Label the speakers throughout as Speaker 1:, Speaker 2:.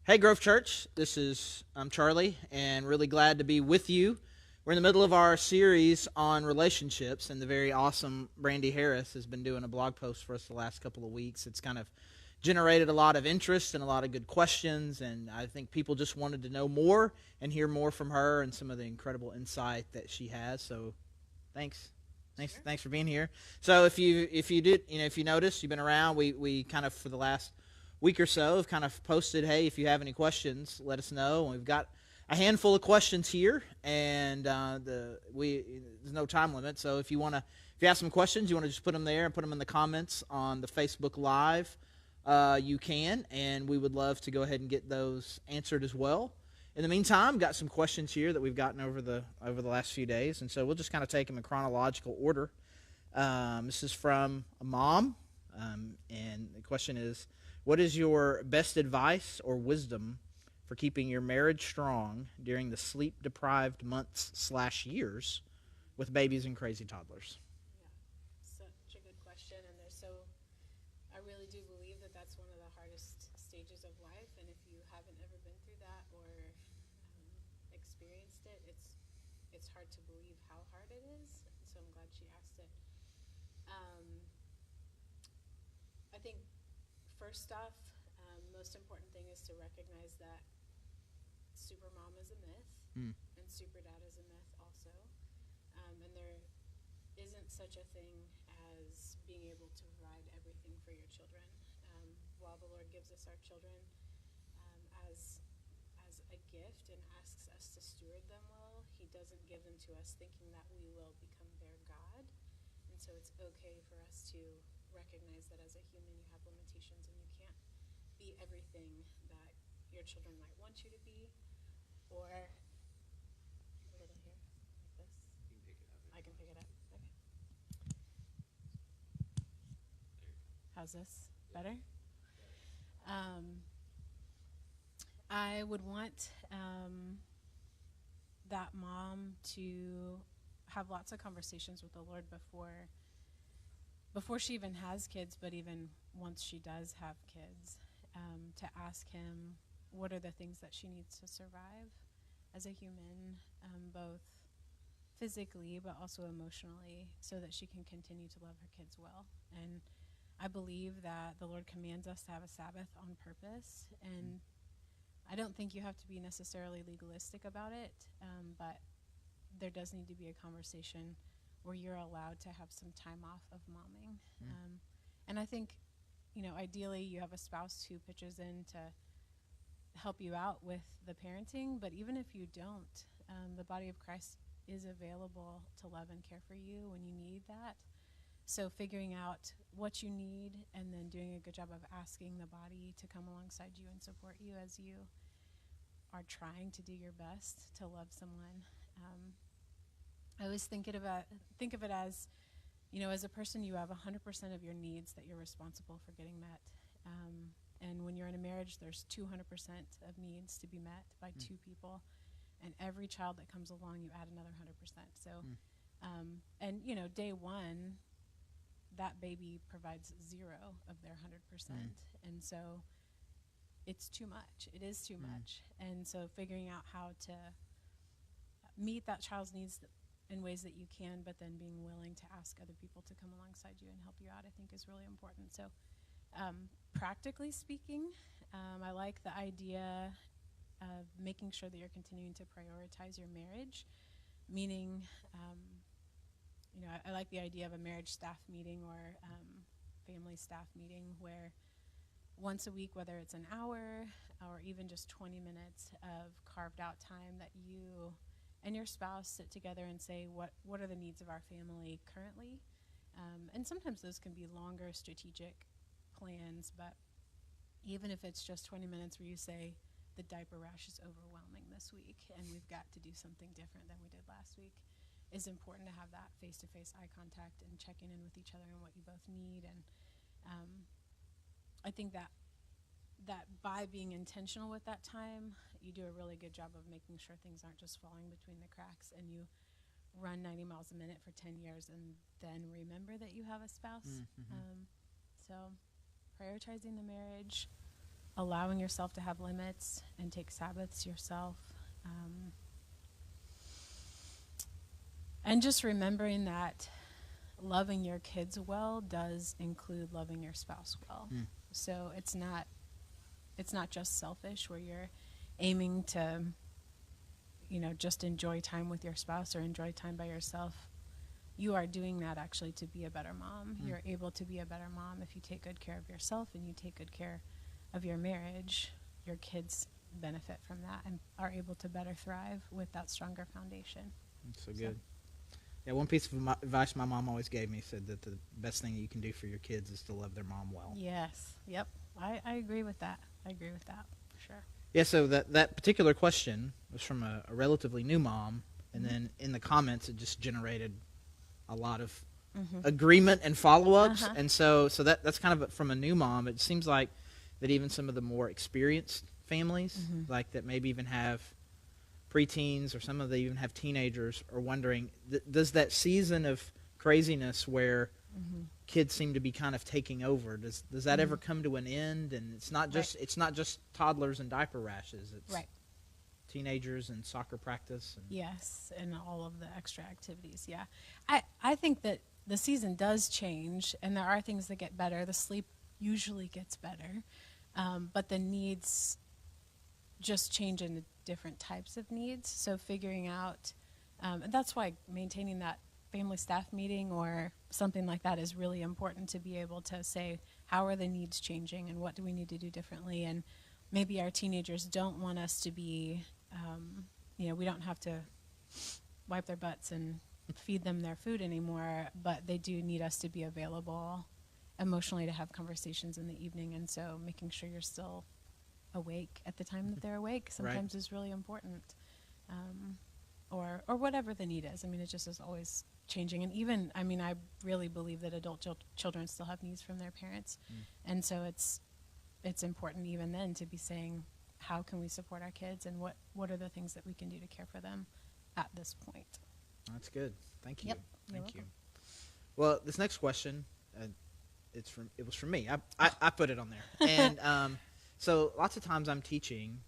Speaker 1: Hey, Grove Church. I'm Charlie, and really glad to be with you. We're in the middle of our series on relationships, and the very awesome Brandy Harris has been doing a blog post for us the last couple of weeks. It's kind of generated a lot of interest and a lot of good questions, and I think people just wanted to know more and hear more from her and some of the incredible insight that she has. So, thanks. Thanks for being here. So if you noticed, you've been around. We kind of for the last week or so have kind of posted, hey, if you have any questions, let us know. And we've got a handful of questions here, and there's no time limit. So if you have some questions, you want to just put them there and put them in the comments on the Facebook Live, you can, and we would love to go ahead and get those answered as well. In the meantime, got some questions here that we've gotten over the last few days, and so we'll just kind of take them in chronological order. This is from a mom, and the question is, what is your best advice or wisdom for keeping your marriage strong during the sleep-deprived months/years with babies and crazy toddlers?
Speaker 2: Yeah, such a good question, and I really do believe that that's one of the hardest stages of life, and if you haven't ever been through that or experienced it, it's hard to believe how hard it is, so I'm glad she asked it. I think first off, most important thing is to recognize that supermom is a myth, and superdad is a myth also, and there isn't such a thing as being able to provide everything for your children. While the Lord gives us our children as a gift and asks us to steward them well, He doesn't give them to us thinking that we will become their God. And so it's okay for us to recognize that as a human you have limitations and you can't be everything that your children might want you to be, or a little here, like this.
Speaker 3: You can pick it up.
Speaker 2: I can pick it up. Okay. How's this? Better? I would want that mom to have lots of conversations with the Lord before she even has kids, but even once she does have kids, to ask Him what are the things that she needs to survive as a human, both physically but also emotionally, so that she can continue to love her kids well. And I believe that the Lord commands us to have a Sabbath on purpose, and I don't think you have to be necessarily legalistic about it, but there does need to be a conversation where you're allowed to have some time off of momming. And I think, ideally you have a spouse who pitches in to help you out with the parenting, but even if you don't, the body of Christ is available to love and care for you when you need that. So figuring out what you need and then doing a good job of asking the body to come alongside you and support you as you are trying to do your best to love someone. I always think of it as, as a person, you have 100% of your needs that you're responsible for getting met. And when you're in a marriage, there's 200% of needs to be met by two people. And every child that comes along, you add another 100%. So, day one, that baby provides 0 of their 100%. And so it's too much. It is too much. And so figuring out how to meet that child's needs in ways that you can, but then being willing to ask other people to come alongside you and help you out, I think is really important. So practically speaking, I like the idea of making sure that you're continuing to prioritize your marriage, meaning, I like the idea of a marriage staff meeting or family staff meeting where once a week, whether it's an hour or even just 20 minutes of carved out time, that you and your spouse sit together and say, what are the needs of our family currently? And sometimes those can be longer strategic plans, but even if it's just 20 minutes where you say, the diaper rash is overwhelming this week and we've got to do something different than we did last week, is important to have that face-to-face eye contact and checking in with each other and what you both need. And I think that by being intentional with that time, you do a really good job of making sure things aren't just falling between the cracks and you run 90 miles a minute for 10 years and then remember that you have a spouse. So prioritizing the marriage, allowing yourself to have limits and take Sabbaths yourself. And just remembering that loving your kids well does include loving your spouse well. So it's not just selfish where you're aiming to, just enjoy time with your spouse or enjoy time by yourself. You are doing that actually to be a better mom. You're able to be a better mom if you take good care of yourself and you take good care of your marriage. Your kids benefit from that and are able to better thrive with that stronger foundation.
Speaker 1: That's so good. Yeah, one piece of advice my mom always gave me said that the best thing that you can do for your kids is to love their mom well.
Speaker 2: Yes. Yep. I agree with that. I agree with that, for sure.
Speaker 1: Yeah, so that particular question was from a relatively new mom, and then in the comments it just generated a lot of agreement and follow-ups. And so that's kind of from a new mom. It seems like that even some of the more experienced families, like that maybe even have preteens or some of them even have teenagers, are wondering, does that season of craziness where kids seem to be kind of taking over, does that ever come to an end? And it's not just toddlers and diaper rashes. It's teenagers and soccer practice.
Speaker 2: Yes, and all of the extra activities. Yeah, I think that the season does change, and there are things that get better. The sleep usually gets better, but the needs just change into different types of needs. So figuring out, and that's why maintaining that family staff meeting or something like that is really important, to be able to say, how are the needs changing and what do we need to do differently? And maybe our teenagers don't want us to be, we don't have to wipe their butts and feed them their food anymore, but they do need us to be available emotionally to have conversations in the evening. And so making sure you're still awake at the time that they're awake sometimes is really important. Or whatever the need is. I mean, it just is always changing. And even, I really believe that adult children still have needs from their parents. And so it's important even then to be saying, how can we support our kids, and what are the things that we can do to care for them at this point?
Speaker 1: That's good. Thank you.
Speaker 2: Yep.
Speaker 1: Thank you. Well, this next question, it was from me. I put it on there. And so lots of times I'm teaching,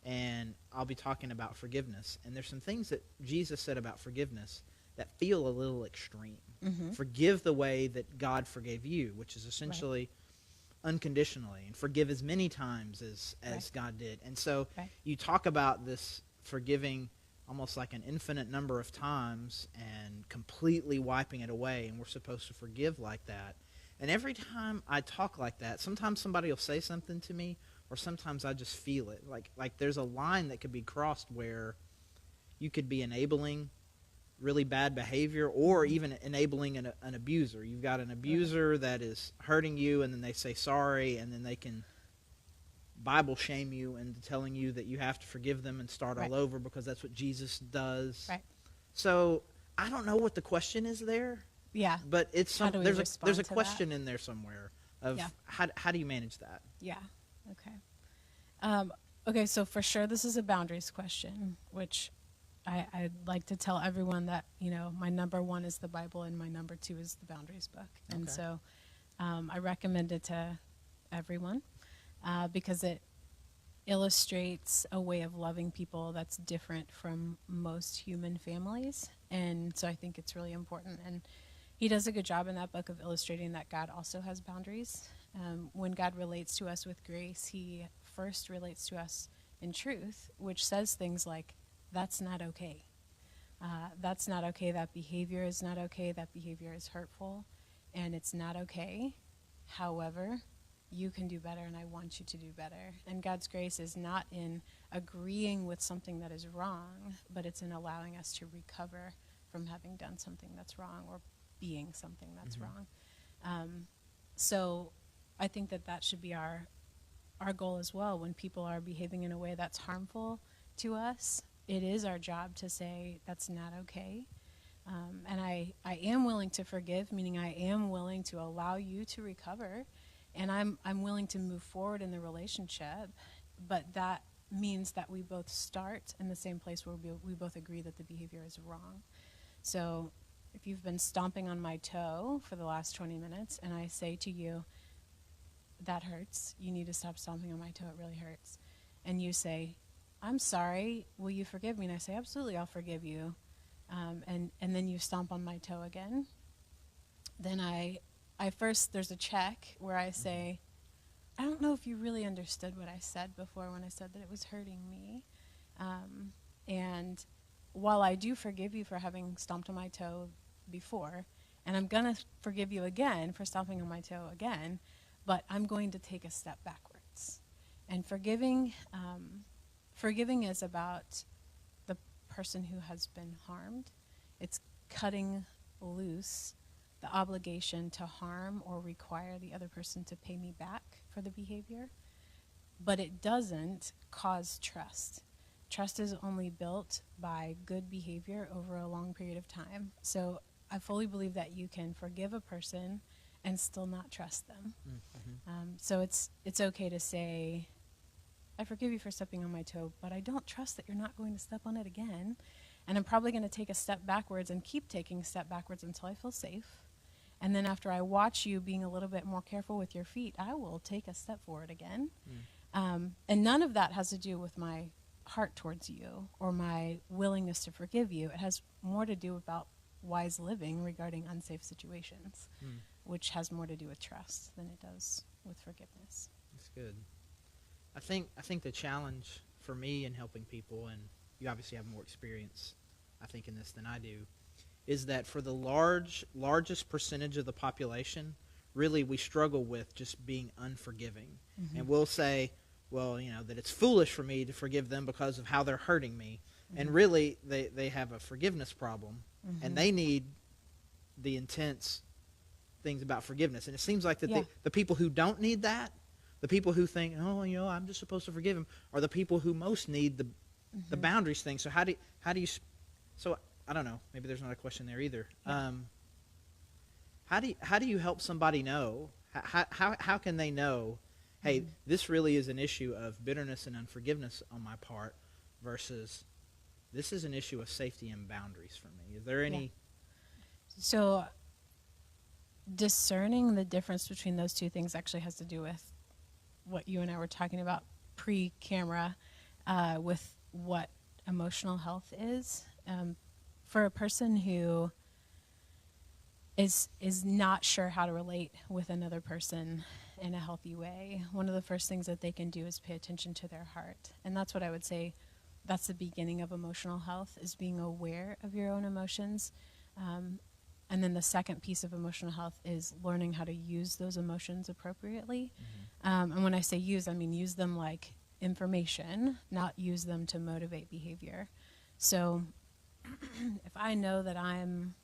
Speaker 1: and I'll be talking about forgiveness. And there's some things that Jesus said about forgiveness that feel a little extreme. Forgive the way that God forgave you, which is essentially unconditionally, and forgive as many times as God did. And so you talk about this forgiving almost like an infinite number of times and completely wiping it away, and we're supposed to forgive like that. And every time I talk like that, sometimes somebody will say something to me, or sometimes I just feel it. Like there's a line that could be crossed where you could be enabling really bad behavior, or even enabling an abuser. You've got an abuser that is hurting you, and then they say sorry, and then they can Bible shame you into telling you that you have to forgive them and start all over because that's what Jesus does. Right. So I don't know what the question is there.
Speaker 2: Yeah.
Speaker 1: But it's there's a question in there somewhere of how do you manage that?
Speaker 2: Yeah. Okay. Okay, so for sure this is a boundaries question, which I'd like to tell everyone that, my number one is the Bible and my number two is the boundaries book. And so I recommend it to everyone because it illustrates a way of loving people that's different from most human families. And so I think it's really important. And he does a good job in that book of illustrating that God also has boundaries. When God relates to us with grace, he first relates to us in truth, which says things like, that's not okay. That's not okay. That behavior is not okay. That behavior is hurtful, and it's not okay. However, you can do better, and I want you to do better. And God's grace is not in agreeing with something that is wrong, but it's in allowing us to recover from having done something that's wrong or being something that's wrong. So I think that should be our goal as well. When people are behaving in a way that's harmful to us, it is our job to say, that's not okay. And I am willing to forgive, meaning I am willing to allow you to recover, and I'm willing to move forward in the relationship, but that means that we both start in the same place where we both agree that the behavior is wrong. So if you've been stomping on my toe for the last 20 minutes and I say to you, that hurts. You need to stop stomping on my toe. It really hurts. And you say, I'm sorry. Will you forgive me? And I say, absolutely, I'll forgive you. And then you stomp on my toe again. Then I first, there's a check where I say, I don't know if you really understood what I said before when I said that it was hurting me. And while I do forgive you for having stomped on my toe before, and I'm going to forgive you again for stomping on my toe again, but I'm going to take a step backwards. And forgiving is about the person who has been harmed. It's cutting loose the obligation to harm or require the other person to pay me back for the behavior. But it doesn't cause trust. Trust is only built by good behavior over a long period of time. So I fully believe that you can forgive a person and still not trust them. Mm-hmm. So it's okay to say, I forgive you for stepping on my toe, but I don't trust that you're not going to step on it again. And I'm probably going to take a step backwards and keep taking a step backwards until I feel safe. And then after I watch you being a little bit more careful with your feet, I will take a step forward again. And none of that has to do with my heart towards you or my willingness to forgive you. It has more to do about wise living regarding unsafe situations, which has more to do with trust than it does with forgiveness.
Speaker 1: That's good. I think the challenge for me in helping people, and you obviously have more experience, I think, in this than I do, is that for the largest percentage of the population, really we struggle with just being unforgiving. Mm-hmm. And we'll say, well, that it's foolish for me to forgive them because of how they're hurting me. Mm-hmm. And really, they have a forgiveness problem, mm-hmm. and they need the intense things about forgiveness. And it seems like that the people who don't need that, the people who think, I'm just supposed to forgive him, are the people who most need the boundaries thing. So how do you? So I don't know. Maybe there's not a question there either. Yeah. How do you help somebody know? How can they know? Hey, this really is an issue of bitterness and unforgiveness on my part, versus this is an issue of safety and boundaries for me. Is there any?
Speaker 2: Yeah. So discerning the difference between those two things actually has to do with what you and I were talking about pre-camera, with what emotional health is. For a person who is not sure how to relate with another person in a healthy way, one of the first things that they can do is pay attention to their heart. And that's what I would say, that's the beginning of emotional health, is being aware of your own emotions. And then the second piece of emotional health is learning how to use those emotions appropriately. Mm-hmm. And when I say use, I mean use them like information, not use them to motivate behavior. So if I know that I'm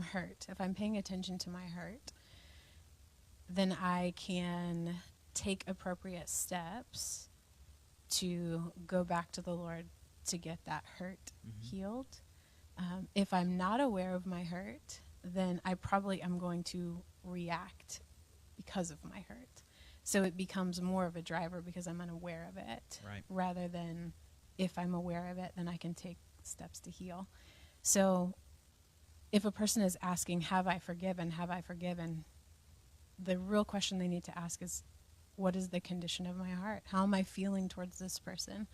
Speaker 2: hurt, if I'm paying attention to my hurt, then I can take appropriate steps to go back to the Lord to get that hurt healed. If I'm not aware of my hurt, then I probably am going to react because of my hurt. So it becomes more of a driver because I'm unaware of it, right, rather than if I'm aware of it, then I can take steps to heal. So if a person is asking, have I forgiven, the real question they need to ask is, what is the condition of my heart? How am I feeling towards this person?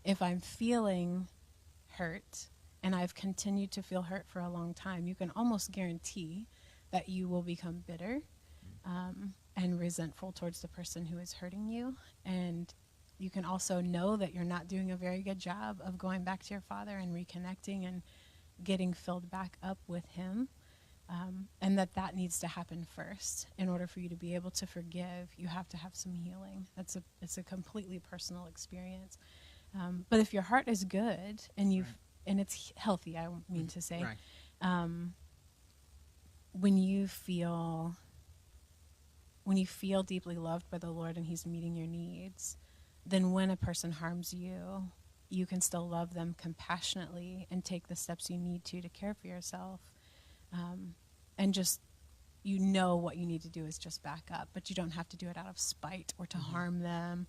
Speaker 2: If I'm feeling hurt, and I've continued to feel hurt for a long time, you can almost guarantee that you will become bitter and resentful towards the person who is hurting you. And you can also know that you're not doing a very good job of going back to your Father and reconnecting and getting filled back up with Him. And that needs to happen first. In order for you to be able to forgive, you have to have some healing. It's a completely personal experience. But if your heart is good and and it's healthy, I mean to say, right, when you feel deeply loved by the Lord and He's meeting your needs, then when a person harms you, you can still love them compassionately and take the steps you need to care for yourself. And just, what you need to do is just back up, but you don't have to do it out of spite or to harm them.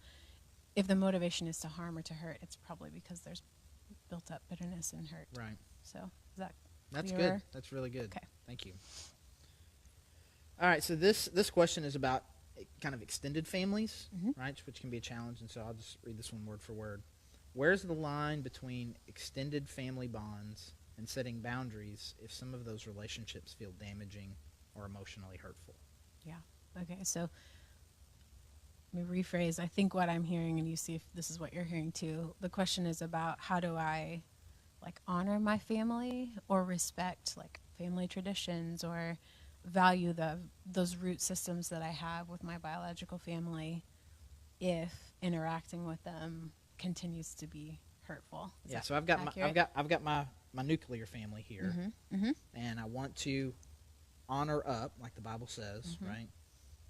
Speaker 2: If the motivation is to harm or to hurt, it's probably because there's built up bitterness and hurt.
Speaker 1: Right.
Speaker 2: So is that
Speaker 1: That's
Speaker 2: clearer?
Speaker 1: Good. That's really good.
Speaker 2: Okay.
Speaker 1: Thank you. All right, so this question is about kind of extended families,
Speaker 2: Mm-hmm.
Speaker 1: right, which can be a challenge, and so I'll just read this one word for word. Where's the line between extended family bonds and setting boundaries if some of those relationships feel damaging or emotionally hurtful?
Speaker 2: Yeah. Okay, so let me rephrase. I think what I'm hearing, and you see if this is what you're hearing too, the question is about how do I like honor my family or respect like family traditions or value those root systems that I have with my biological family if interacting with them continues to be hurtful. Is
Speaker 1: Yeah,
Speaker 2: that
Speaker 1: so I've got
Speaker 2: accurate?
Speaker 1: I've got my nuclear family here,
Speaker 2: Mm-hmm. Mm-hmm.
Speaker 1: and I want to honor up, like the Bible says,
Speaker 2: Mm-hmm.
Speaker 1: right?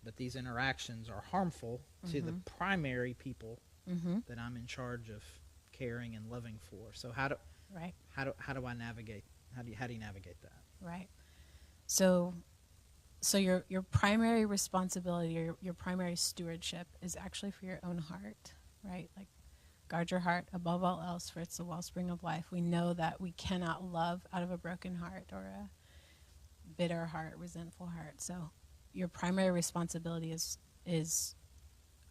Speaker 1: But these interactions are harmful to the
Speaker 2: Mm-hmm.
Speaker 1: primary people
Speaker 2: Mm-hmm.
Speaker 1: that I'm in charge of caring and loving for. So how do
Speaker 2: Right.
Speaker 1: how do I navigate? How do you navigate that?
Speaker 2: Right. So your primary responsibility or your primary stewardship is actually for your own heart, right? Like guard your heart above all else, for it's the wellspring of life. We know that we cannot love out of a broken heart or a bitter heart, resentful heart. So your primary responsibility is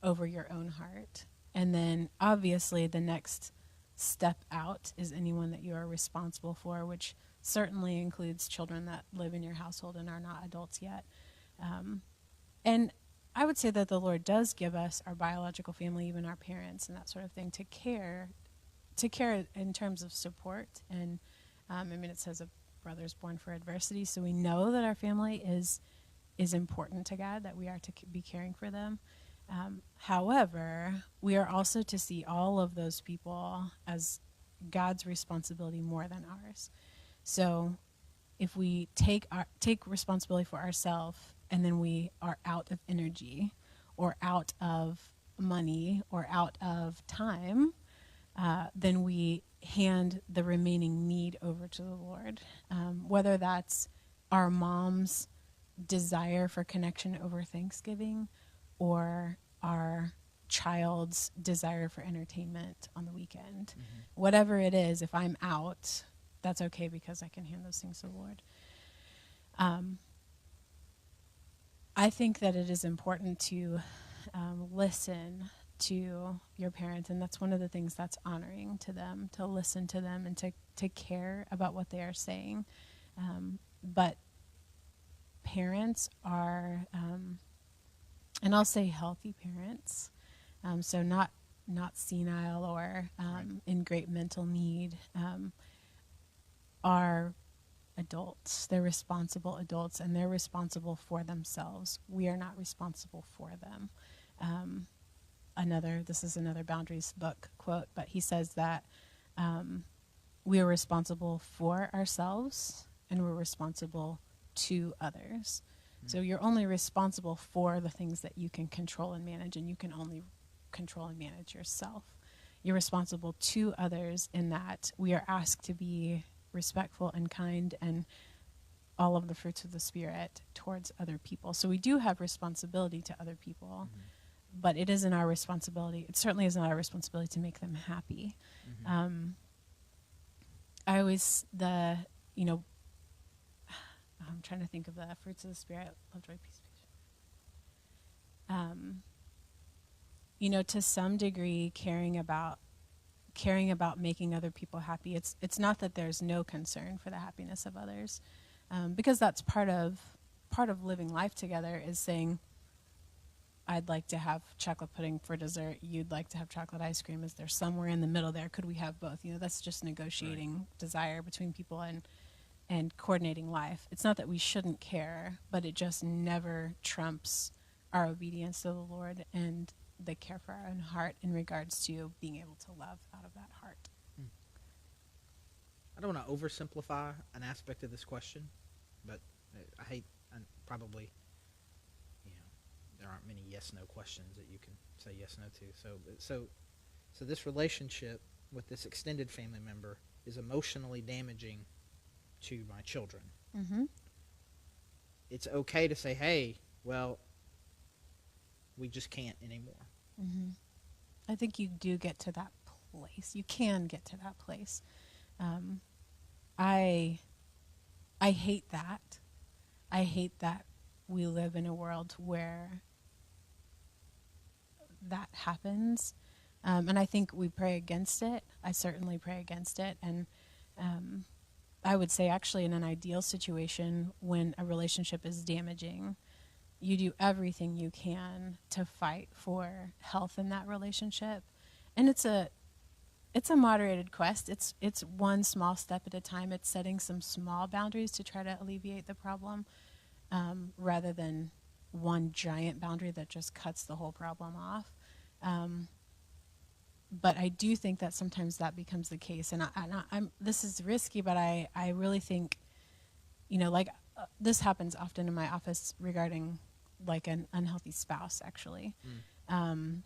Speaker 2: over your own heart. And then obviously the next step out is anyone that you are responsible for, which certainly includes children that live in your household and are not adults yet. And I would say that the Lord does give us our biological family, even our parents and that sort of thing, to care in terms of support. And I mean, it says a brother is born for adversity, so we know that our family is important to God, that we are to be caring for them. However, we are also to see all of those people as God's responsibility more than ours. So if we take responsibility for ourselves and then we are out of energy or out of money or out of time, then we hand the remaining need over to the Lord. Whether that's our mom's desire for connection over Thanksgiving or our child's desire for entertainment on the weekend.
Speaker 1: Mm-hmm.
Speaker 2: Whatever it is, if I'm out, that's okay because I can hand those things to the Lord. I think that it is important to listen to your parents, and that's one of the things that's honoring to them, to listen to them and to care about what they are saying. But parents are, and I'll say healthy parents, so not senile or
Speaker 1: Right.
Speaker 2: in great mental need, are adults. They're responsible adults, and they're responsible for themselves. We are not responsible for them. This is another Boundaries book quote, but he says that we are responsible for ourselves and we're responsible to others. So you're only responsible for the things that you can control and manage, and you can only control and manage yourself. You're responsible to others in that we are asked to be respectful and kind and all of the fruits of the Spirit towards other people. So we do have responsibility to other people, but it isn't our responsibility. It certainly isn't our responsibility to make them happy.
Speaker 1: Mm-hmm.
Speaker 2: I always, I'm trying to think of the fruits of the Spirit, love, joy, peace, patience. To some degree, caring about making other people happy. It's not that there's no concern for the happiness of others, because that's part of living life together is saying, I'd like to have chocolate pudding for dessert. You'd like to have chocolate ice cream. Is there somewhere in the middle there? Could we have both? That's just negotiating desire between people and coordinating life. It's not that we shouldn't care, but it just never trumps our obedience to the Lord and the care for our own heart in regards to being able to love out of that heart.
Speaker 1: I don't want to oversimplify an aspect of this question, but I probably, there aren't many yes/no questions that you can say yes/no to. So this relationship with this extended family member is emotionally damaging to my children.
Speaker 2: Mm-hmm.
Speaker 1: It's okay to say, hey, well, we just can't anymore.
Speaker 2: Mm-hmm. I think you do get to that place. You can get to that place. I hate that. I hate that we live in a world where that happens. And I think we pray against it. I certainly pray against it. And I would say, actually, in an ideal situation, when a relationship is damaging, you do everything you can to fight for health in that relationship. And it's a moderated quest. It's one small step at a time. It's setting some small boundaries to try to alleviate the problem, rather than one giant boundary that just cuts the whole problem off. But I do think that sometimes that becomes the case, and I'm this is risky, but I really think, like this happens often in my office regarding like an unhealthy spouse, actually. And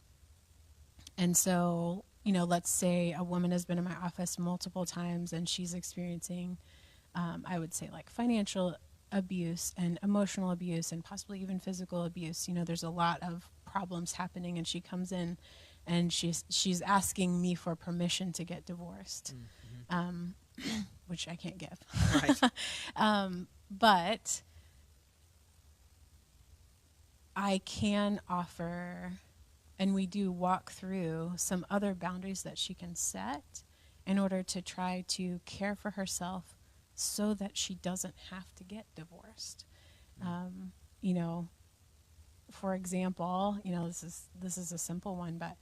Speaker 2: so, let's say a woman has been in my office multiple times and she's experiencing, I would say, like financial abuse and emotional abuse and possibly even physical abuse. There's a lot of problems happening, and she comes in and she's asking me for permission to get divorced, which I can't give.
Speaker 1: Right.
Speaker 2: But I can offer, and we do walk through some other boundaries that she can set in order to try to care for herself so that she doesn't have to get divorced. For example, this is a simple one, but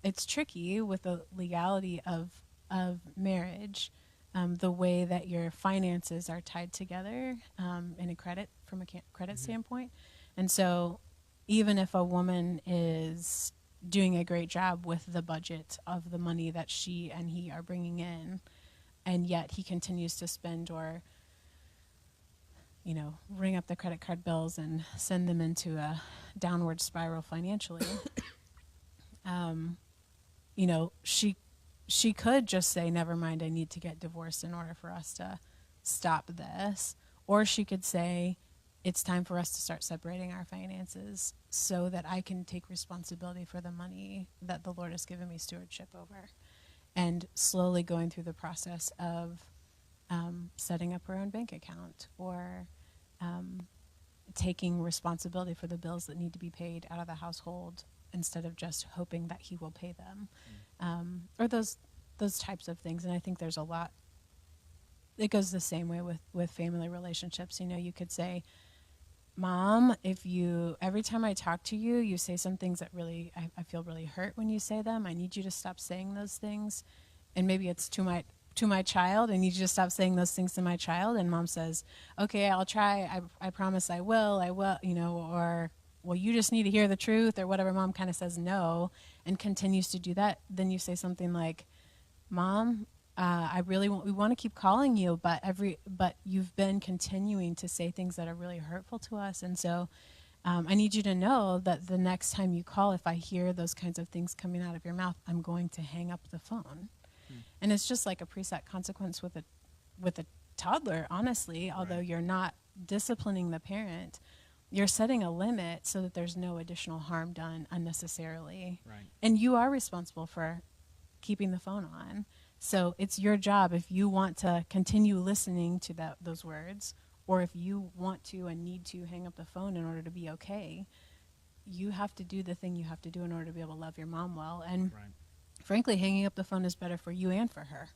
Speaker 2: it's tricky with the legality of marriage, the way that your finances are tied together in a credit standpoint. And so even if a woman is doing a great job with the budget of the money that she and he are bringing in, and yet he continues to spend or ring up the credit card bills and send them into a downward spiral financially, she could just say, never mind, I need to get divorced in order for us to stop this. Or she could say, it's time for us to start separating our finances so that I can take responsibility for the money that the Lord has given me stewardship over. And slowly going through the process of setting up her own bank account, or taking responsibility for the bills that need to be paid out of the household instead of just hoping that he will pay them, or those types of things. And I think there's a lot. It goes the same way with family relationships. You could say, Mom, every time I talk to you, you say some things that really, I feel really hurt when you say them. I need you to stop saying those things. And maybe it's to my child. I need you to stop saying those things to my child. And Mom says, okay, I'll try. I promise I will, or, well, you just need to hear the truth, or whatever. Mom kind of says no and continues to do that. Then you say something like, Mom, we want to keep calling you, but you've been continuing to say things that are really hurtful to us. And so I need you to know that the next time you call, if I hear those kinds of things coming out of your mouth, I'm going to hang up the phone. And it's just like a preset consequence with a toddler, honestly. Although you're not disciplining the parent, you're setting a limit so that there's no additional harm done unnecessarily.
Speaker 1: Right.
Speaker 2: And you are responsible for keeping the phone on. So it's your job, if you want to continue listening to those words, or if you want to and need to hang up the phone in order to be okay, you have to do the thing you have to do in order to be able to love your mom well. And frankly, hanging up the phone is better for you and for her,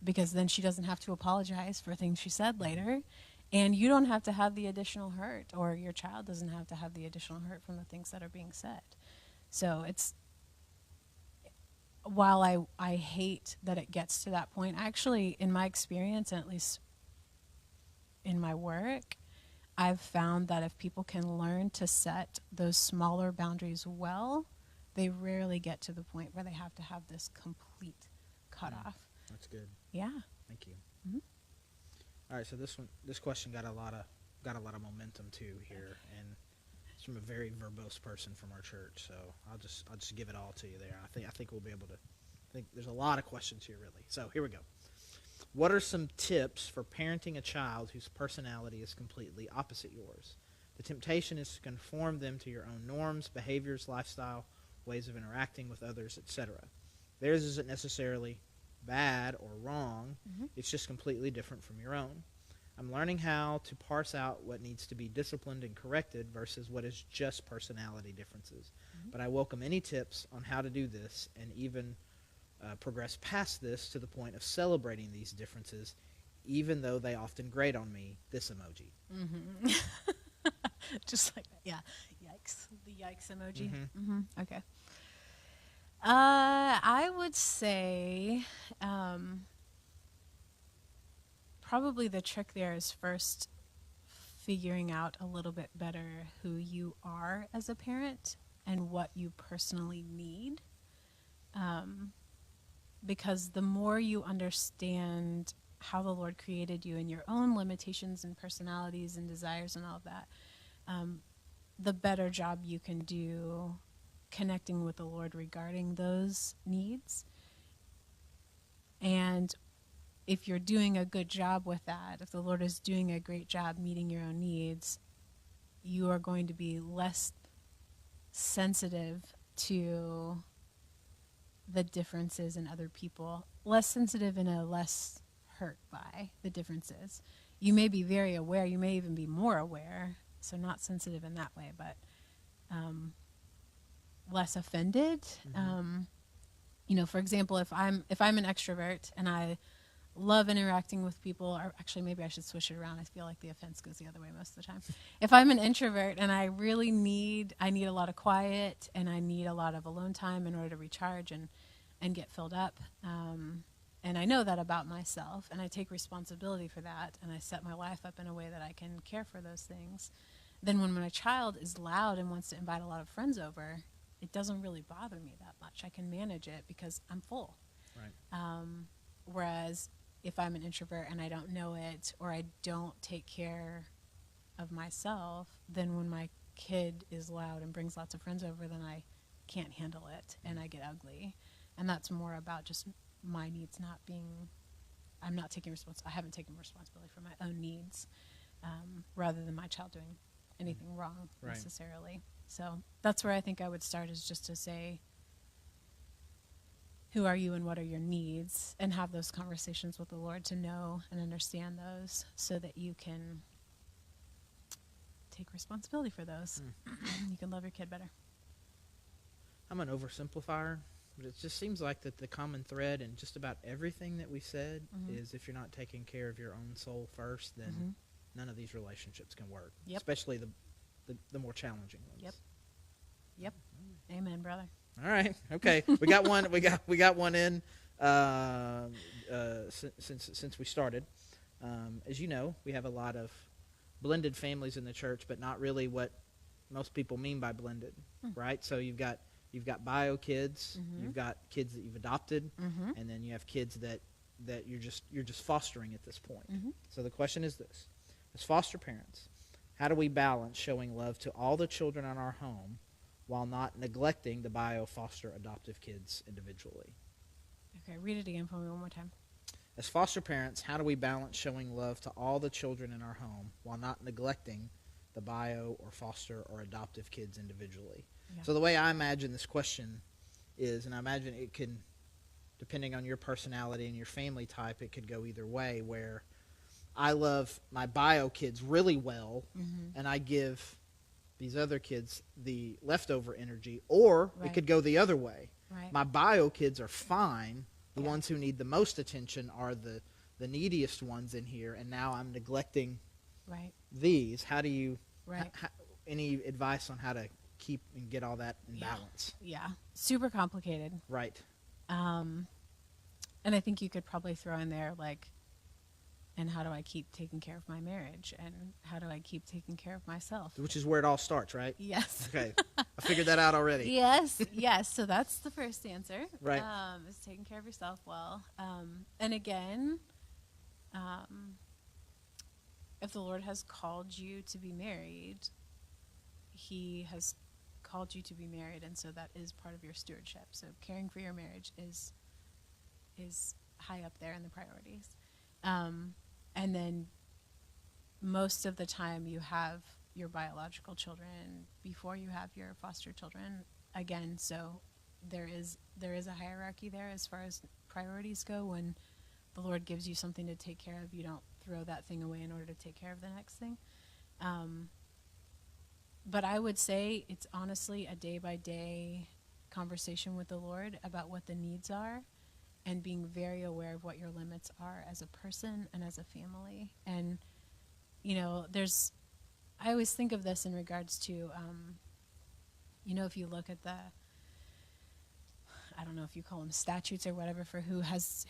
Speaker 2: because then she doesn't have to apologize for things she said later, and you don't have to have the additional hurt, or your child doesn't have to have the additional hurt from the things that are being said. So while I hate that it gets to that point, actually, in my experience, and at least in my work, I've found that if people can learn to set those smaller boundaries well, they rarely get to the point where they have to have this complete cutoff.
Speaker 1: That's good.
Speaker 2: Yeah.
Speaker 1: Thank you.
Speaker 2: Mm-hmm.
Speaker 1: All right, so this question got a lot of momentum too here, and it's from a very verbose person from our church. So I'll just give it all to you there. I think we'll be able to. I think there's a lot of questions here, really. So here we go. What are some tips for parenting a child whose personality is completely opposite yours? The temptation is to conform them to your own norms, behaviors, lifestyle, ways of interacting with others, etc. Theirs isn't necessarily bad or wrong. Mm-hmm. It's just completely different from your own. I'm learning how to parse out what needs to be disciplined and corrected versus what is just personality differences. But I welcome any tips on how to do this and even progress past this to the point of celebrating these differences, even though they often grate on me. This emoji.
Speaker 2: Mm-hmm. Just like that. Yeah. Yikes. The yikes emoji. Mm-hmm. Okay. I would say probably the trick there is first figuring out a little bit better who you are as a parent and what you personally need. Because the more you understand how the Lord created you and your own limitations and personalities and desires and all of that, the better job you can do connecting with the Lord regarding those needs. And if you're doing a good job with that, if the Lord is doing a great job meeting your own needs, you are going to be less sensitive to the differences in other people, less sensitive and less hurt by the differences. You may be very aware, you may even be more aware, so not sensitive in that way, but less offended. For example, if I'm an extrovert and I love interacting with people, or actually maybe I should switch it around. I feel like the offense goes the other way most of the time. If I'm an introvert and I need a lot of quiet and I need a lot of alone time in order to recharge and get filled up. And I know that about myself, and I take responsibility for that, and I set my life up in a way that I can care for those things. Then when my child is loud and wants to invite a lot of friends over, it doesn't really bother me that much. I can manage it because I'm full.
Speaker 1: Right.
Speaker 2: Whereas if I'm an introvert and I don't know it, or I don't take care of myself, then when my kid is loud and brings lots of friends over, then I can't handle it and I get ugly. And that's more about just my needs not being, I haven't taken responsibility for my own needs, rather than my child doing anything wrong necessarily. So that's where I think I would start, is just to say, who are you and what are your needs, and have those conversations with the Lord to know and understand those so that you can take responsibility for those. You can love your kid better.
Speaker 1: I'm an oversimplifier, but it just seems like that the common thread in just about everything that we said is, if you're not taking care of your own soul first, then none of these relationships can work, especially the more challenging ones.
Speaker 2: Yep. Amen, brother.
Speaker 1: All right. Okay. We got one. We got one in since we started. As you know, we have a lot of blended families in the church, but not really what most people mean by blended, right? So you've got bio kids, you've got kids that you've adopted, and then you have kids that you're just fostering at this point. So the question is this: as foster parents, how do we balance showing love to all the children in our home while not neglecting the bio, foster, adoptive kids individually?
Speaker 2: Okay, read it again for me one more time.
Speaker 1: As foster parents, how do we balance showing love to all the children in our home while not neglecting the bio or foster or adoptive kids individually? Yeah. So the way I imagine this question is, and I imagine it can, depending on your personality and your family type, it could go either way, where I love my bio kids really well, and I give these other kids the leftover energy, or it could go the other way. Right. My bio kids are fine. The ones who need the most attention are the neediest ones in here, and now I'm neglecting these. How do you, any advice on how to keep and get all that in balance?
Speaker 2: Yeah, super complicated.
Speaker 1: Right.
Speaker 2: And I think you could probably throw in there, like, and how do I keep taking care of my marriage? And how do I keep taking care of myself?
Speaker 1: Which is where it all starts, right?
Speaker 2: Yes.
Speaker 1: Okay. I figured that out already.
Speaker 2: Yes. So that's the first answer.
Speaker 1: Right.
Speaker 2: Is taking care of yourself well. And again, if the Lord has called you to be married, He has called you to be married, and so that is part of your stewardship. So caring for your marriage is high up there in the priorities. And then most of the time you have your biological children before you have your foster children. Again, so there is a hierarchy there as far as priorities go. When the Lord gives you something to take care of, you don't throw that thing away in order to take care of the next thing. But I would say it's honestly a day-by-day conversation with the Lord about what the needs are, and being very aware of what your limits are as a person and as a family. And, I always think of this in regards to, if you look at I don't know if you call them statutes or whatever for who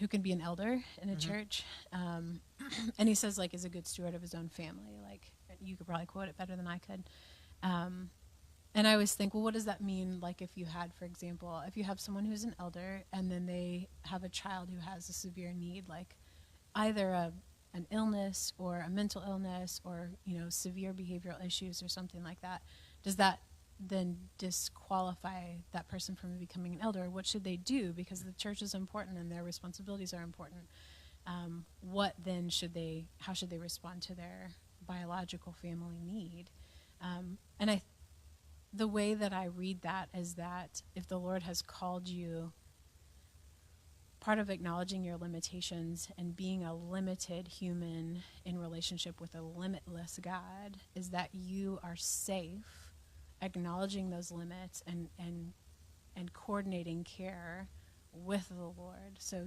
Speaker 2: can be an elder in a church. And he says, like, is a good steward of his own family. Like, you could probably quote it better than I could. And I always think, well, what does that mean? Like, if you had, for example, if you have someone who's an elder and then they have a child who has a severe need, like either an illness or a mental illness or, severe behavioral issues or something like that, does that then disqualify that person from becoming an elder? What should they do? Because the church is important and their responsibilities are important. How should they respond to their biological family need? And the way that I read that is that if the Lord has called you, part of acknowledging your limitations and being a limited human in relationship with a limitless God is that you are safe acknowledging those limits and coordinating care with the Lord. So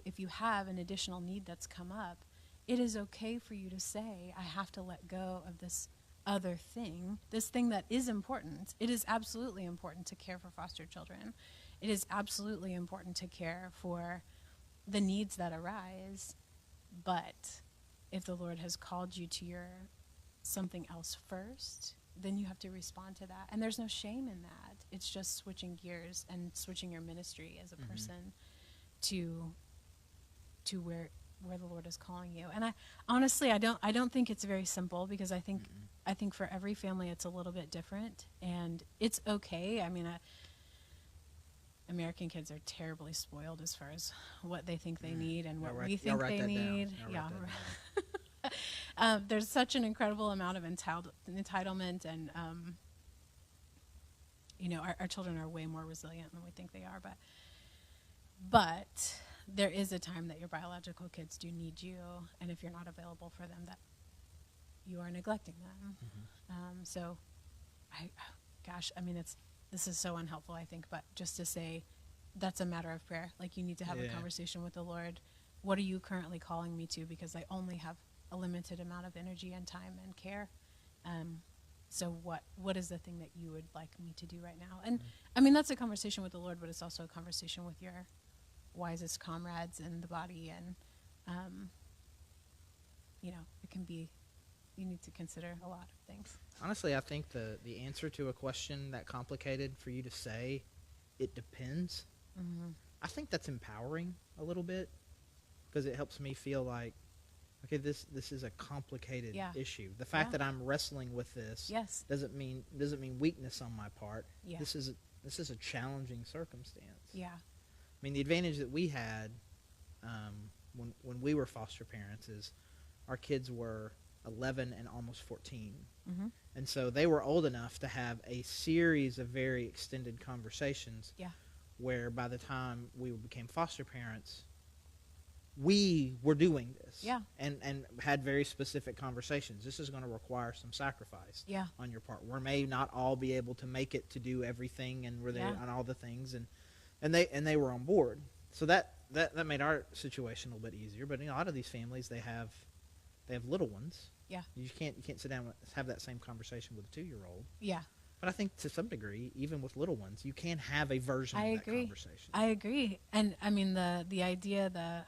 Speaker 2: if you have an additional need that's come up, it is okay for you to say, I have to let go of this other thing, this thing that is important. It is absolutely important to care for foster children. It is absolutely important to care for the needs that arise. But if the Lord has called you to your something else first, then you have to respond to that. And there's no shame in that. It's just switching gears and switching your ministry as a person to where the Lord is calling you. And I don't think it's very simple, because I think for every family it's a little bit different, and it's okay. I mean, American kids are terribly spoiled as far as what they think they need and what we think they need. Yeah. There's such an incredible amount of entitlement, and our children are way more resilient than we think they are. But there is a time that your biological kids do need you, and if you're not available for them, that you are neglecting them. So, this is so unhelpful, I think, but just to say that's a matter of prayer. Like, you need to have a conversation with the Lord. What are you currently calling me to? Because I only have a limited amount of energy and time and care. So what is the thing that you would like me to do right now? And that's a conversation with the Lord, but it's also a conversation with your wisest comrades in the body. And, it can be, you need to consider a lot of things.
Speaker 1: Honestly, I think the answer to a question that complicated for you to say, it depends, I think that's empowering a little bit, because it helps me feel like, okay, this is a complicated issue. The fact that I'm wrestling with this doesn't mean weakness on my part. Yeah. This is a challenging circumstance.
Speaker 2: Yeah.
Speaker 1: I mean, the advantage that we had when we were foster parents is our kids were 11 and almost 14. And so they were old enough to have a series of very extended conversations where by the time we became foster parents, we were doing this and had very specific conversations. This is going to require some sacrifice on your part. We may not all be able to make it to do everything and we're there on all the things, and they were on board. So that made our situation a little bit easier. But a lot of these families, they have little ones. Yeah. You can't sit down and have that same conversation with a 2-year-old. Yeah. But I think to some degree, even with little ones, you can have a version of that conversation.
Speaker 2: I agree. And I mean, the idea that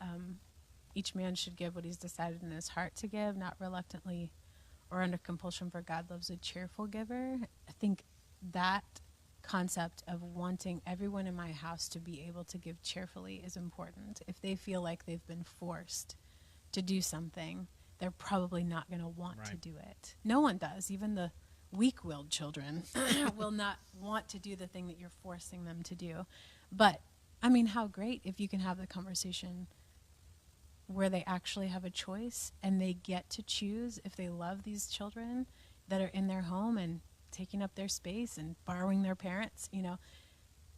Speaker 2: each man should give what he's decided in his heart to give, not reluctantly or under compulsion, for God loves a cheerful giver. I think that concept of wanting everyone in my house to be able to give cheerfully is important. If they feel like they've been forced to do something, they're probably not going to want to do it. No one does. Even the weak-willed children will not want to do the thing that you're forcing them to do. But, I mean, how great if you can have the conversation where they actually have a choice and they get to choose if they love these children that are in their home and taking up their space and borrowing their parents.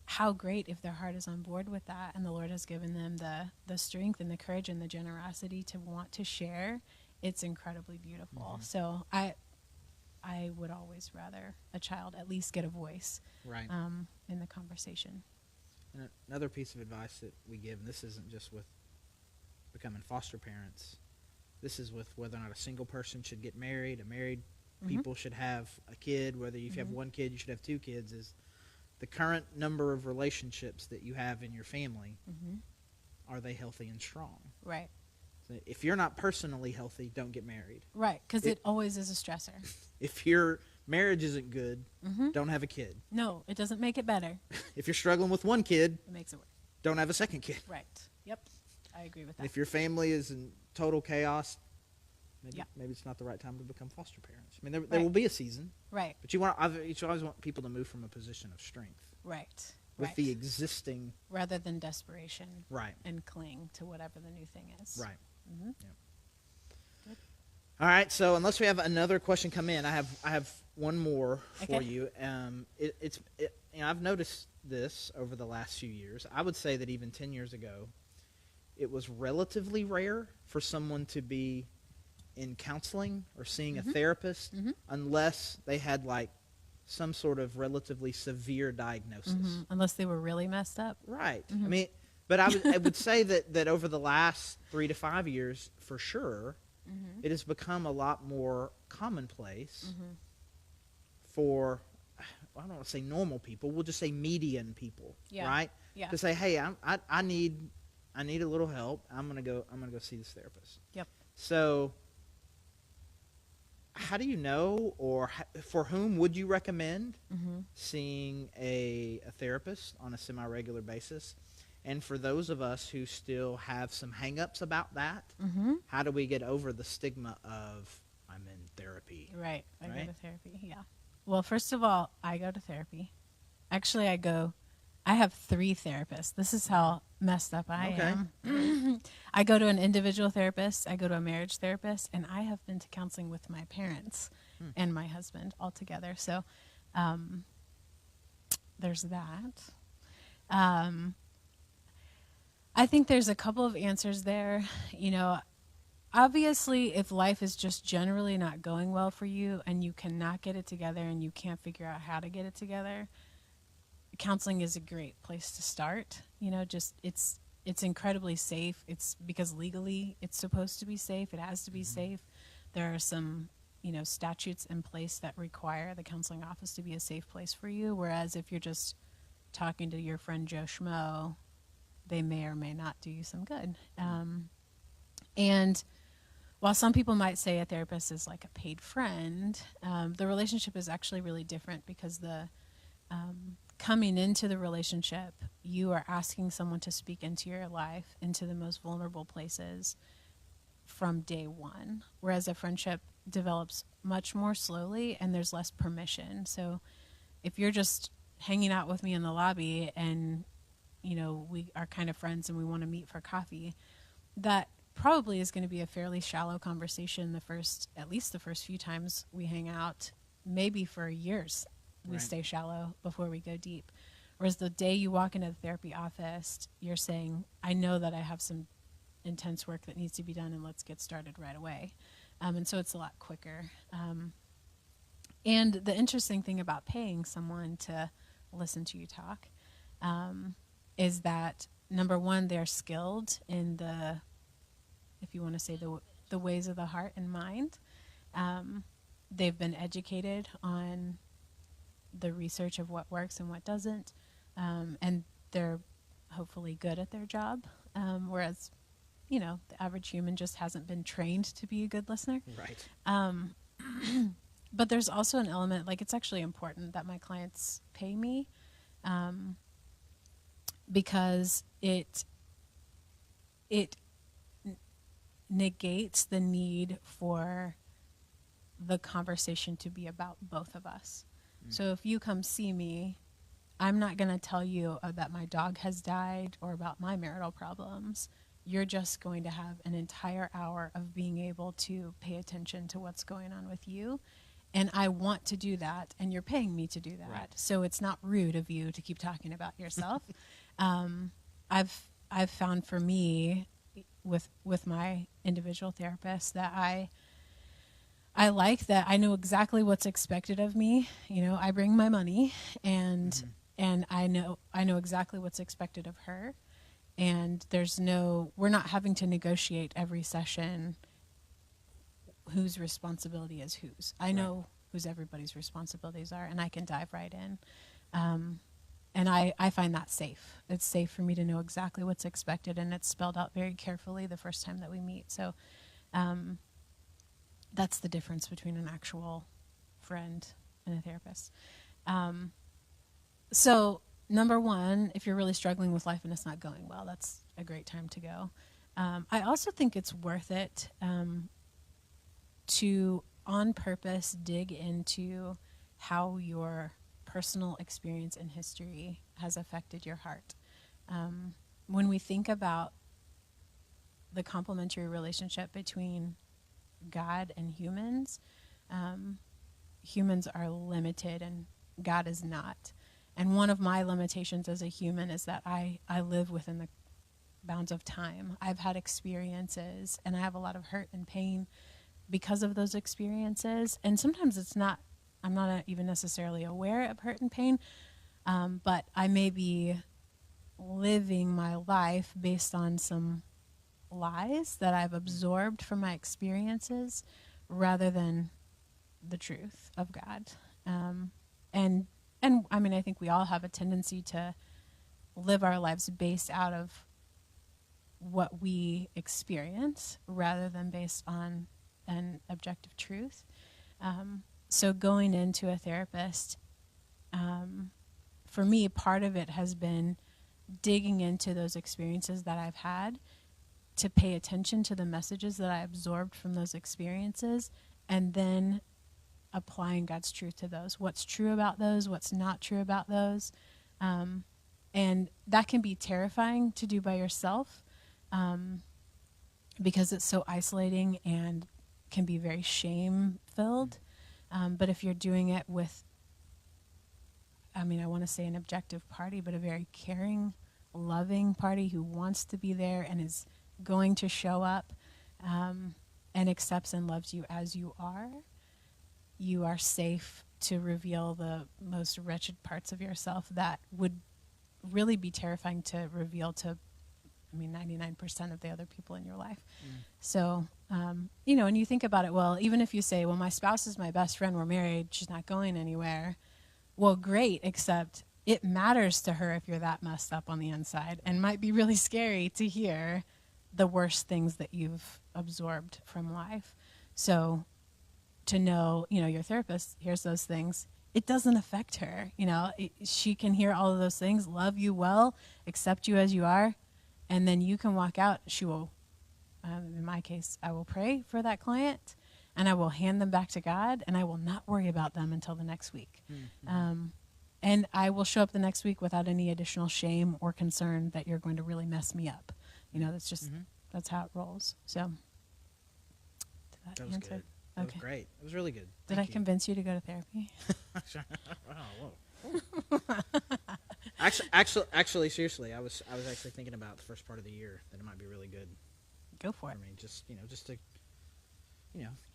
Speaker 2: How great if their heart is on board with that and the Lord has given them the strength and the courage and the generosity to want to share it's incredibly beautiful.
Speaker 1: Mm-hmm.
Speaker 2: So I would always rather a child at least get a voice
Speaker 1: Right.
Speaker 2: in the conversation.
Speaker 1: And another piece of advice that we give, and this isn't just with becoming foster parents, this is with whether or not a single person should get married, a married people should have a kid, whether if you have one kid, you should have two kids, is the current number of relationships that you have in your family, are they healthy and strong?
Speaker 2: Right.
Speaker 1: So if you're not personally healthy, don't get married.
Speaker 2: Right, because it always is a stressor.
Speaker 1: If your marriage isn't good, don't have a kid.
Speaker 2: No, it doesn't make it better.
Speaker 1: If you're struggling with one kid,
Speaker 2: It makes it worse.
Speaker 1: don't have a second kid.
Speaker 2: Right. Yep. I agree with that.
Speaker 1: If your family is in total chaos, maybe
Speaker 2: Yeah.
Speaker 1: maybe it's not the right time to become foster parents. I mean, there
Speaker 2: Right.
Speaker 1: will be a season,
Speaker 2: Right.
Speaker 1: but you always want people to move from a position of strength
Speaker 2: Right.
Speaker 1: with
Speaker 2: Right.
Speaker 1: the existing.
Speaker 2: Rather than desperation
Speaker 1: Right.
Speaker 2: and cling to whatever the new thing is.
Speaker 1: Right.
Speaker 2: Mm-hmm.
Speaker 1: Yeah. All right. So unless we have another question come in, I have one more for
Speaker 2: Okay.
Speaker 1: you. I've noticed this over the last few years. I would say that even 10 years ago, it was relatively rare for someone to be in counseling or seeing a therapist unless they had like some sort of relatively severe diagnosis.
Speaker 2: Unless they were really messed up.
Speaker 1: Right. I mean, but I would say that over the last 3 to 5 years, for sure, it has become a lot more commonplace for, I don't want to say normal people, we'll just say median people,
Speaker 2: Yeah.
Speaker 1: right?
Speaker 2: Yeah.
Speaker 1: To say, hey, I need a little help. I'm gonna go see this therapist.
Speaker 2: Yep.
Speaker 1: So, how do you know, or for whom would you recommend seeing a therapist on a semi-regular basis? And for those of us who still have some hang-ups about that, how do we get over the stigma of, I'm in therapy?
Speaker 2: Right. I go
Speaker 1: Right?
Speaker 2: to therapy. Yeah. Well, first of all, I go to therapy. Actually, I have 3 therapists. This is how messed up I
Speaker 1: Okay.
Speaker 2: am. I go to an individual therapist, I go to a marriage therapist, and I have been to counseling with my parents and my husband all together. So there's that. I think there's a couple of answers there. You know, obviously, if life is just generally not going well for you and you cannot get it together and you can't figure out how to get it together, counseling is a great place to start. You know, just it's incredibly safe. It's because legally it's supposed to be safe. It has to be safe. There are some, statutes in place that require the counseling office to be a safe place for you. Whereas if you're just talking to your friend Joe Schmo, they may or may not do you some good. And while some people might say a therapist is like a paid friend, the relationship is actually really different because coming into the relationship, you are asking someone to speak into your life, into the most vulnerable places from day one. Whereas a friendship develops much more slowly and there's less permission. So if you're just hanging out with me in the lobby and we are kind of friends and we want to meet for coffee, that probably is going to be a fairly shallow conversation at least the first few times we hang out. Maybe for years we
Speaker 1: Right.
Speaker 2: stay shallow before we go deep. Whereas the day you walk into the therapy office, you're saying, I know that I have some intense work that needs to be done and let's get started right away. And so it's a lot quicker. And the interesting thing about paying someone to listen to you talk is that, number one, they're skilled in if you want to say the ways of the heart and mind. They've been educated on the research of what works and what doesn't. And they're hopefully good at their job. Whereas, the average human just hasn't been trained to be a good listener.
Speaker 1: Right.
Speaker 2: But there's also an element, like it's actually important that my clients pay me because it negates the need for the conversation to be about both of us. So if you come see me, I'm not going to tell you that my dog has died or about my marital problems. You're just going to have an entire hour of being able to pay attention to what's going on with you. And I want to do that, and you're paying me to do that.
Speaker 1: Right.
Speaker 2: So it's not rude of you to keep talking about yourself. I've found for me, with my individual therapist, that I like that I know exactly what's expected of me. You know, I bring my money, and
Speaker 1: Mm-hmm.
Speaker 2: and I know exactly what's expected of her, and we're not having to negotiate every session whose responsibility is whose. I know whose everybody's responsibilities are, and I can dive right in. And I find that safe. It's safe for me to know exactly what's expected, and it's spelled out very carefully the first time that we meet. So that's the difference between an actual friend and a therapist. So, number one, if you're really struggling with life and it's not going well, that's a great time to go. I also think it's worth it to, on purpose, dig into how your personal experience and history has affected your heart. When we think about the complementary relationship between God and humans, humans are limited and God is not. And one of my limitations as a human is that I live within the bounds of time. I've had experiences, and I have a lot of hurt and pain because of those experiences. And sometimes I'm not even necessarily aware of hurt and pain, but I may be living my life based on some lies that I've absorbed from my experiences rather than the truth of God. And I mean, I think we all have a tendency to live our lives based out of what we experience rather than based on an objective truth. So going into a therapist, for me, part of it has been digging into those experiences that I've had, to pay attention to the messages that I absorbed from those experiences, and then applying God's truth to those. What's true about those, what's not true about those. And that can be terrifying to do by yourself, because it's so isolating and can be very shame-filled. But if you're doing it with, I mean, I want to say an objective party, but a very caring, loving party who wants to be there and is going to show up, and accepts and loves you as you are safe to reveal the most wretched parts of yourself that would really be terrifying to reveal to, 99% of the other people in your life. So, and you think about it, well, even if you say, well, my spouse is my best friend, we're married, she's not going anywhere. Well, great, except it matters to her if you're that messed up on the inside, and might be really scary to hear the worst things that you've absorbed from life. So to know, your therapist hears those things, it doesn't affect her. She can hear all of those things, love you well, accept you as you are, and then you can walk out. She will, in my case, I will pray for that client, and I will hand them back to God, and I will not worry about them until the next week. Mm-hmm. And I will show up the next week without any additional shame or concern that you're going to really mess me up. That's just, that's how it rolls. So, did that
Speaker 1: was
Speaker 2: answer?
Speaker 1: good. That was great. It was really good.
Speaker 2: Did I convince you to go to therapy?
Speaker 1: Whoa. Actually, seriously, I was actually thinking about the first part of the year that it might be really good.
Speaker 2: Go for it.
Speaker 1: I mean, just to,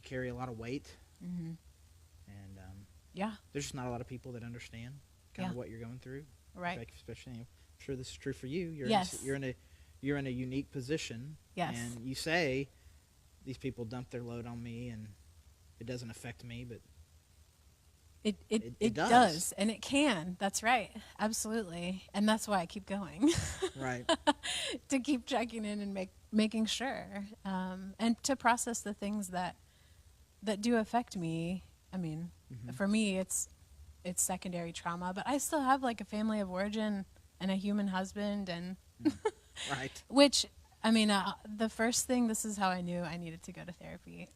Speaker 1: carry a lot of weight, and
Speaker 2: yeah,
Speaker 1: there's just not a lot of people that understand kind of what you're going through,
Speaker 2: right?
Speaker 1: Like, especially, I'm sure this is true for you. You're in a unique position,
Speaker 2: yes,
Speaker 1: and you say these people dump their load on me, and it doesn't affect me, but it
Speaker 2: does, and it can. That's right, absolutely, and that's why I keep going,
Speaker 1: right?
Speaker 2: To keep checking in and making sure, and to process the things that do affect me. I mean, for me, it's secondary trauma, but I still have like a family of origin and a human husband, and
Speaker 1: right,
Speaker 2: which. The first thing, this is how I knew I needed to go to therapy.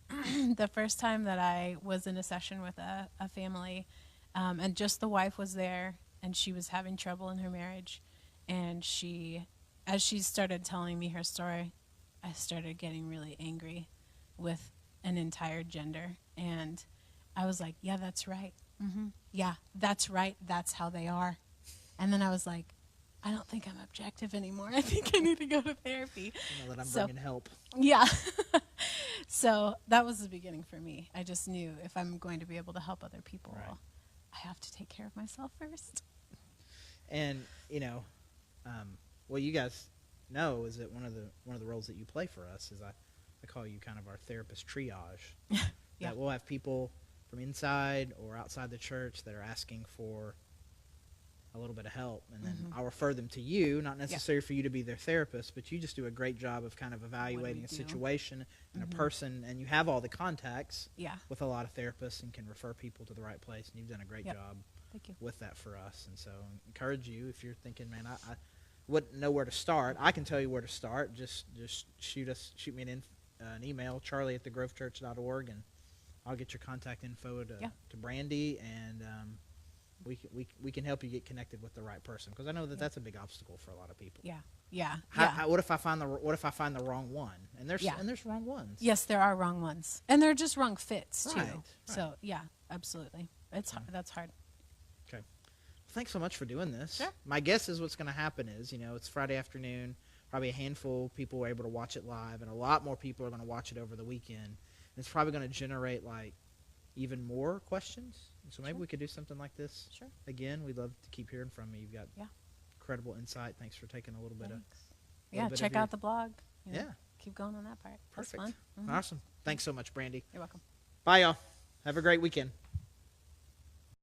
Speaker 2: The first time that I was in a session with a family, and just the wife was there, and she was having trouble in her marriage. And as she started telling me her story, I started getting really angry with an entire gender. And I was like, yeah, that's right. Yeah, that's right. That's how they are. And then I was like, I don't think I'm objective anymore. I think I need to go to therapy.
Speaker 1: I know that I'm
Speaker 2: So-
Speaker 1: bringing help.
Speaker 2: Yeah. So that was the beginning for me. I just knew if I'm going to be able to help other people,
Speaker 1: Right.
Speaker 2: I have to take care of myself first.
Speaker 1: And what you guys know is that one of the roles that you play for us is I call you kind of our therapist triage.
Speaker 2: Yeah.
Speaker 1: That we'll have people from inside or outside the church that are asking for a little bit of help, and then I'll refer them to you, not necessarily for you to be their therapist, but you just do a great job of kind of evaluating a
Speaker 2: do?
Speaker 1: situation and a person, and you have all the contacts
Speaker 2: Yeah.
Speaker 1: with a lot of therapists and can refer people to the right place, and you've done a great
Speaker 2: Yep.
Speaker 1: job
Speaker 2: Thank you.
Speaker 1: with that for us. And so I encourage you, if you're thinking, man, I wouldn't know where to start, I can tell you where to start. Just shoot me an email, charlie@thegrovechurch.org, and I'll get your contact info to Brandy, and we can help you get connected with the right person, because I know that that's a big obstacle for a lot of people.
Speaker 2: Yeah. Yeah.
Speaker 1: What if I find the wrong one? And there's wrong ones.
Speaker 2: Yes, there are wrong ones, and they're just wrong fits too.
Speaker 1: Right.
Speaker 2: So yeah, absolutely, that's hard.
Speaker 1: Okay. Thanks so much for doing this.
Speaker 2: Sure.
Speaker 1: My guess is what's going to happen is, it's Friday afternoon. Probably a handful of people were able to watch it live, and a lot more people are going to watch it over the weekend. And it's probably going to generate even more questions. So maybe
Speaker 2: Sure.
Speaker 1: we could do something like this
Speaker 2: Sure.
Speaker 1: again. We'd love to keep hearing from you. You've got
Speaker 2: Yeah.
Speaker 1: incredible insight. Thanks for taking a little bit of.
Speaker 2: Thanks.
Speaker 1: little
Speaker 2: Yeah,
Speaker 1: bit of
Speaker 2: check
Speaker 1: your-
Speaker 2: out the blog.
Speaker 1: Yeah.
Speaker 2: Keep going on that part.
Speaker 1: Perfect.
Speaker 2: That's fun. Mhm.
Speaker 1: Awesome. Thanks so much, Brandy.
Speaker 2: You're welcome.
Speaker 1: Bye, y'all. Have a great weekend.